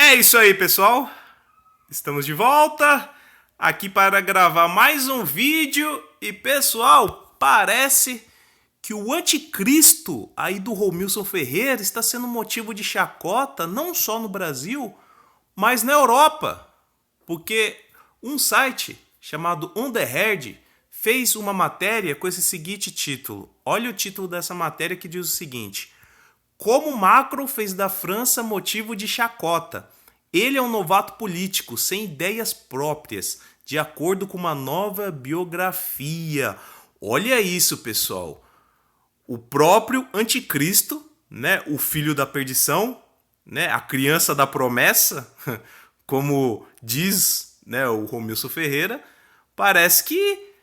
É isso aí, pessoal. Estamos de volta aqui para gravar mais um vídeo. E, pessoal, parece que o anticristo aí do Romilson Ferreira está sendo motivo de chacota não só no Brasil, mas na Europa. Porque um site chamado On The Herd fez uma matéria com esse seguinte título. Olha o título dessa matéria que diz o seguinte: como Macron fez da França motivo de chacota. Ele é um novato político, sem ideias próprias, de acordo com uma nova biografia. Olha isso, pessoal. O próprio anticristo, né, o filho da perdição, né, a criança da promessa, como diz, né, o Romilson Ferreira, parece que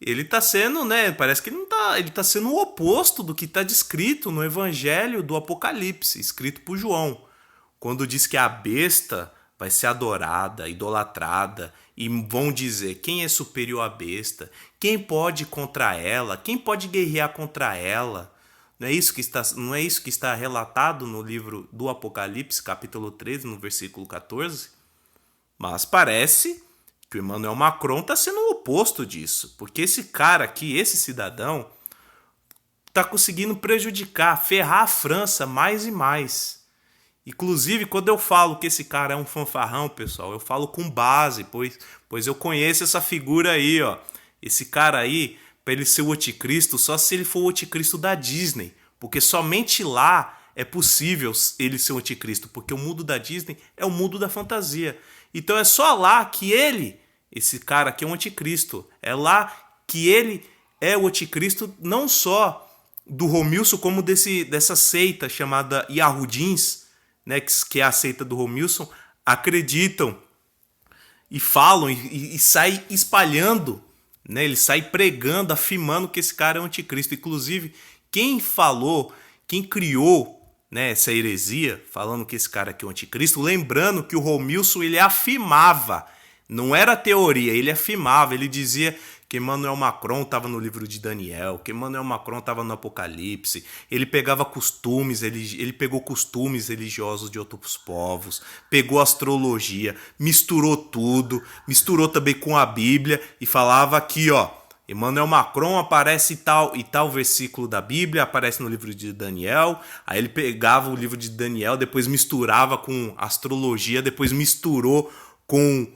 ele tá sendo, né? Parece que ele tá sendo o oposto do que está descrito no Evangelho do Apocalipse, escrito por João, quando diz que a besta vai ser adorada, idolatrada, e vão dizer quem é superior à besta, quem pode contra ela, quem pode guerrear contra ela. Não é isso que está relatado no livro do Apocalipse, capítulo 13, no versículo 14? Mas parece que o Emmanuel Macron está sendo o oposto disso, porque esse cara aqui, esse cidadão, está conseguindo prejudicar, ferrar a França mais e mais. Inclusive, quando eu falo que esse cara é um fanfarrão, pessoal, eu falo com base, pois eu conheço essa figura aí, ó. Esse cara aí, para ele ser o anticristo, só se ele for o anticristo da Disney, porque somente lá é possível ele ser o anticristo, porque o mundo da Disney é o mundo da fantasia. Então é só lá que esse cara aqui é um anticristo. É lá que ele é o anticristo não só do Romilson, como dessa seita chamada Yahudins, né, que é a seita do Romilson, acreditam e falam e sai espalhando, né, ele sai pregando, afirmando que esse cara é o anticristo. Inclusive, quem criou, né, essa heresia, falando que esse cara aqui é o anticristo, lembrando que o Romilson ele afirmava, não era teoria, ele afirmava, ele dizia que Emmanuel Macron estava no livro de Daniel, que Emmanuel Macron estava no Apocalipse, ele pegava costumes, ele pegou costumes religiosos de outros povos, pegou astrologia, misturou tudo, misturou também com a Bíblia e falava aqui, ó, Emmanuel Macron aparece e tal versículo da Bíblia, aparece no livro de Daniel, aí ele pegava o livro de Daniel, depois misturava com astrologia, depois misturou com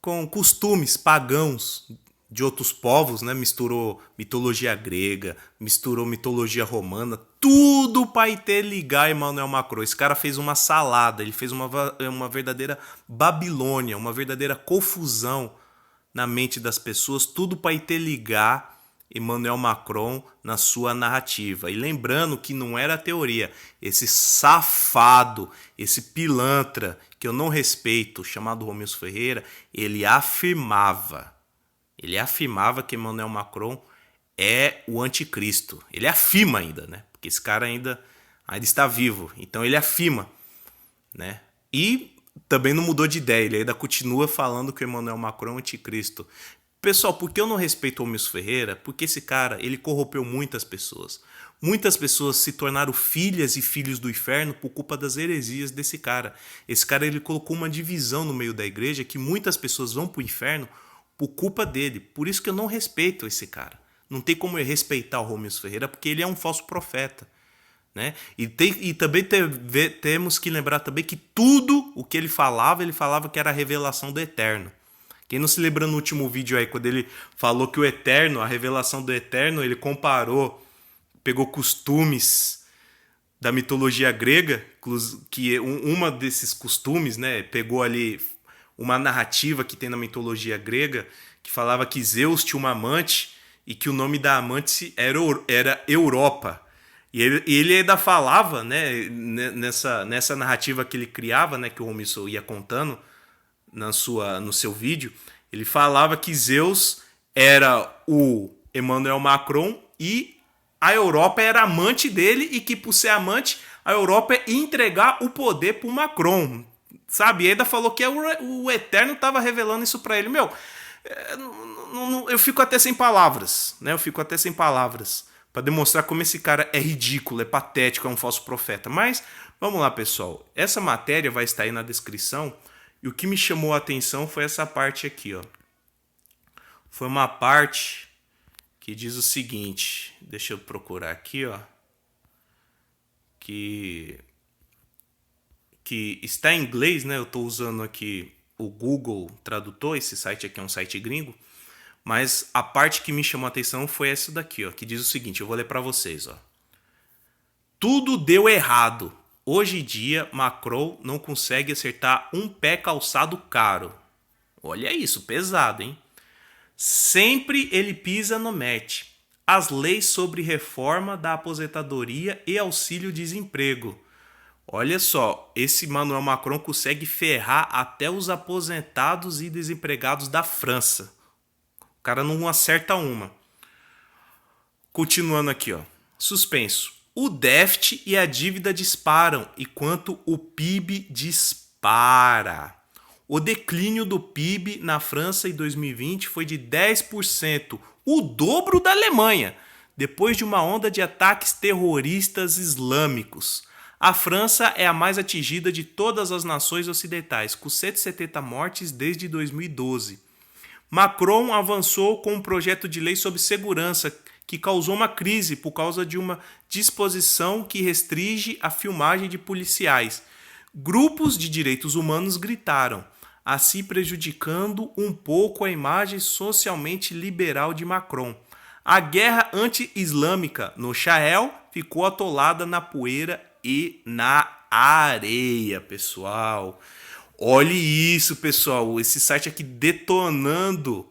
com costumes pagãos de outros povos, né? Misturou mitologia grega, misturou mitologia romana, tudo para interligar Emmanuel Macron. Esse cara fez uma salada, ele fez uma verdadeira Babilônia, uma verdadeira confusão na mente das pessoas, tudo para interligar Emmanuel Macron na sua narrativa. E lembrando que não era teoria, esse safado, esse pilantra que eu não respeito, chamado Romilson Ferreira, ele afirmava que Emmanuel Macron é o anticristo. Ele afirma ainda, né? Porque esse cara ainda está vivo. Então ele afirma, né? E também não mudou de ideia. Ele ainda continua falando que o Emmanuel Macron é o anticristo. Pessoal, por que eu não respeito o Romilson Ferreira? Porque esse cara, ele corrompeu muitas pessoas. Muitas pessoas se tornaram filhas e filhos do inferno por culpa das heresias desse cara. Esse cara, ele colocou uma divisão no meio da igreja que muitas pessoas vão para o inferno por culpa dele. Por isso que eu não respeito esse cara. Não tem como eu respeitar o Romilson Ferreira, porque ele é um falso profeta, né? E também temos que lembrar também que tudo o que ele falava que era a revelação do Eterno. Quem não se lembra no último vídeo aí, quando ele falou que o Eterno, a revelação do Eterno, ele pegou costumes da mitologia grega, que uma desses costumes, né, pegou ali uma narrativa que tem na mitologia grega, que falava que Zeus tinha uma amante e que o nome da amante era Europa. E ele ainda falava, né, nessa narrativa que ele criava, né, que o Romilson ia contando no seu vídeo, ele falava que Zeus era o Emmanuel Macron e a Europa era amante dele e que, por ser amante, a Europa ia entregar o poder pro Macron, sabe? E ainda falou que o Eterno estava revelando isso para ele. Meu, eu fico até sem palavras, né? Eu fico até sem palavras. para demonstrar como esse cara é ridículo, é patético, é um falso profeta. Mas vamos lá, pessoal. Essa matéria vai estar aí na descrição. E o que me chamou a atenção foi essa parte aqui, ó. Foi uma parte que diz o seguinte. Deixa eu procurar aqui, ó. Que está em inglês, né? Eu estou usando aqui o Google Tradutor. Esse site aqui é um site gringo. Mas a parte que me chamou a atenção foi essa daqui, ó. Que diz o seguinte. Eu vou ler para vocês, ó. Tudo deu errado. Hoje em dia, Macron não consegue acertar um pé calçado caro. Olha isso, pesado, hein? Sempre ele pisa no match. As leis sobre reforma da aposentadoria e auxílio-desemprego. Olha só, esse Emmanuel Macron consegue ferrar até os aposentados e desempregados da França. O cara não acerta uma. Continuando aqui, ó. Suspenso. O déficit e a dívida disparam, enquanto o PIB dispara. O declínio do PIB na França em 2020 foi de 10%, o dobro da Alemanha, depois de uma onda de ataques terroristas islâmicos. A França é a mais atingida de todas as nações ocidentais, com 170 mortes desde 2012. Macron avançou com um projeto de lei sobre segurança que causou uma crise por causa de uma disposição que restringe a filmagem de policiais. Grupos de direitos humanos gritaram, assim prejudicando um pouco a imagem socialmente liberal de Macron. A guerra anti-islâmica no Sahel ficou atolada na poeira e na areia, pessoal. Olhe isso, pessoal. Esse site aqui detonando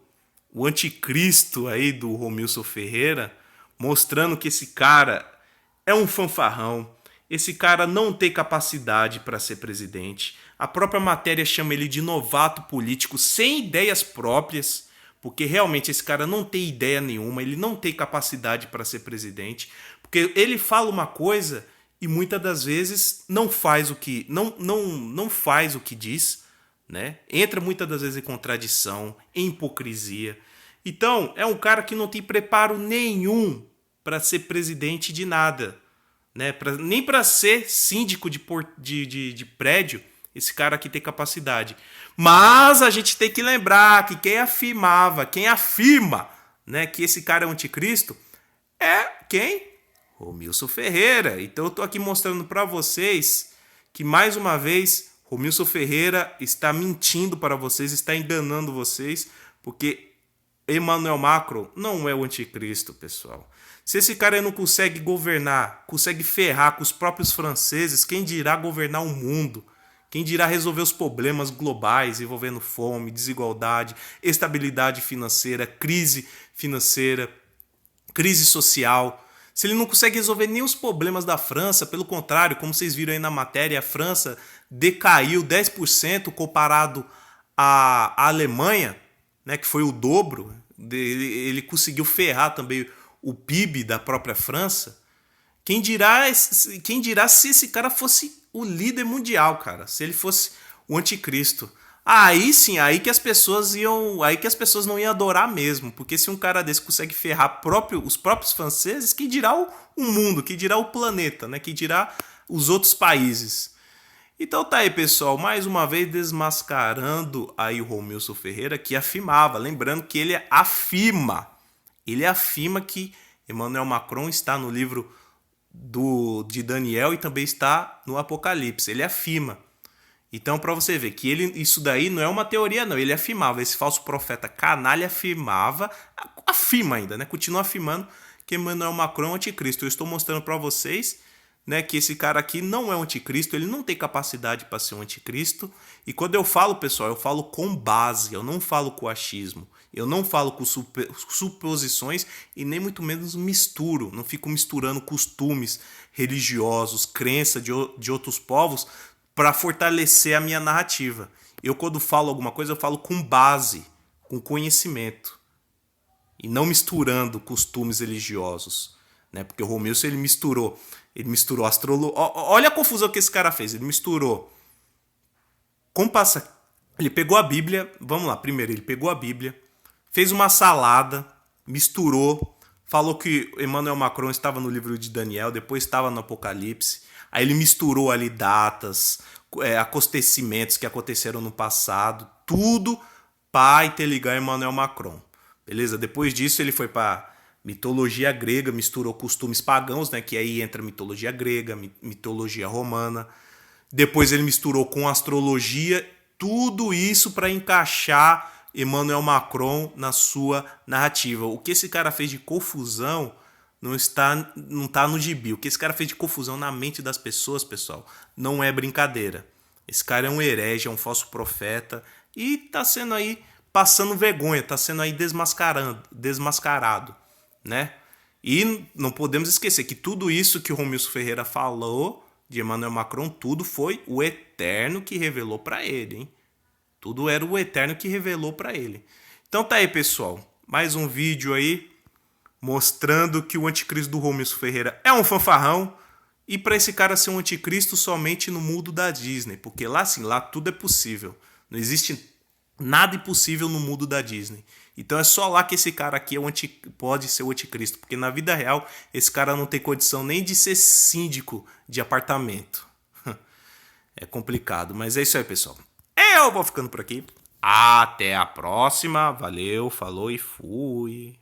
o anticristo aí do Romilson Ferreira, mostrando que esse cara é um fanfarrão. Esse cara não tem capacidade para ser presidente. A própria matéria chama ele de novato político sem ideias próprias, porque realmente esse cara não tem ideia nenhuma, ele não tem capacidade para ser presidente, porque ele fala uma coisa e muitas das vezes não faz o que não faz o que diz, né? Entra muitas das vezes em contradição, em hipocrisia. Então, é um cara que não tem preparo nenhum para ser presidente de nada, né? Nem para ser síndico de prédio, esse cara aqui tem capacidade. Mas a gente tem que lembrar que quem afirma, né, que esse cara é o anticristo, é quem? Romilson Ferreira. Então eu tô aqui mostrando para vocês que, mais uma vez, Romilson Ferreira está mentindo para vocês, está enganando vocês, porque Emmanuel Macron não é o anticristo, pessoal. Se esse cara não consegue governar, consegue ferrar com os próprios franceses, quem dirá governar o mundo? Quem dirá resolver os problemas globais envolvendo fome, desigualdade, estabilidade financeira, crise social? Se ele não consegue resolver nem os problemas da França, pelo contrário, como vocês viram aí na matéria, a França decaiu 10% comparado à Alemanha, né, que foi o dobro. Ele conseguiu ferrar também o PIB da própria França. Quem dirá se esse cara fosse o líder mundial, cara? Se ele fosse o anticristo. Aí sim, aí que as pessoas não iam adorar mesmo. Porque se um cara desse consegue ferrar os próprios franceses, quem dirá o mundo, quem dirá o planeta, né? Quem dirá os outros países. Então tá aí, pessoal, mais uma vez desmascarando aí o Romilson Ferreira, que afirmava, lembrando que ele afirma que Emmanuel Macron está no livro de Daniel e também está no Apocalipse. Ele afirma. Então, para você ver que isso daí não é uma teoria, não. Ele afirmava, esse falso profeta canalha afirma ainda, né? Continua afirmando que Emmanuel Macron é o anticristo. Eu estou mostrando para vocês, né, que esse cara aqui não é um anticristo, ele não tem capacidade para ser um anticristo. E quando eu falo, pessoal, eu falo com base, eu não falo com achismo, eu não falo com suposições e nem muito menos misturo, não fico misturando costumes religiosos, crença de outros povos para fortalecer a minha narrativa. Eu, quando falo alguma coisa, eu falo com base, com conhecimento e não misturando costumes religiosos, né? Porque o Romilson ele misturou astrologia. Olha a confusão que esse cara fez. Ele misturou. Ele pegou a Bíblia. Vamos lá. Primeiro, ele pegou a Bíblia, fez uma salada, misturou, falou que Emmanuel Macron estava no livro de Daniel, depois estava no Apocalipse. Aí ele misturou ali datas, acontecimentos que aconteceram no passado, tudo para interligar Emmanuel Macron. Beleza? Depois disso ele foi para mitologia grega, misturou costumes pagãos, né? Que aí entra mitologia grega, mitologia romana. Depois ele misturou com astrologia, tudo isso para encaixar Emmanuel Macron na sua narrativa. O que esse cara fez de confusão não tá no gibi. O que esse cara fez de confusão na mente das pessoas, pessoal, não é brincadeira. Esse cara é um herege, é um falso profeta e tá sendo aí passando vergonha, tá sendo aí desmascarado, né? E não podemos esquecer que tudo isso que o Romilson Ferreira falou de Emmanuel Macron, tudo foi o Eterno que revelou para ele, hein? Tudo era o Eterno que revelou para ele. Então tá aí, pessoal. Mais um vídeo aí mostrando que o anticristo do Romilson Ferreira é um fanfarrão e para esse cara ser um anticristo somente no mundo da Disney, porque lá sim, lá tudo é possível. Não existe nada impossível no mundo da Disney. Então é só lá que esse cara aqui pode ser o anticristo, porque na vida real esse cara não tem condição nem de ser síndico de apartamento. É complicado, mas é isso aí, pessoal. Eu vou ficando por aqui. Até a próxima. Valeu, falou e fui.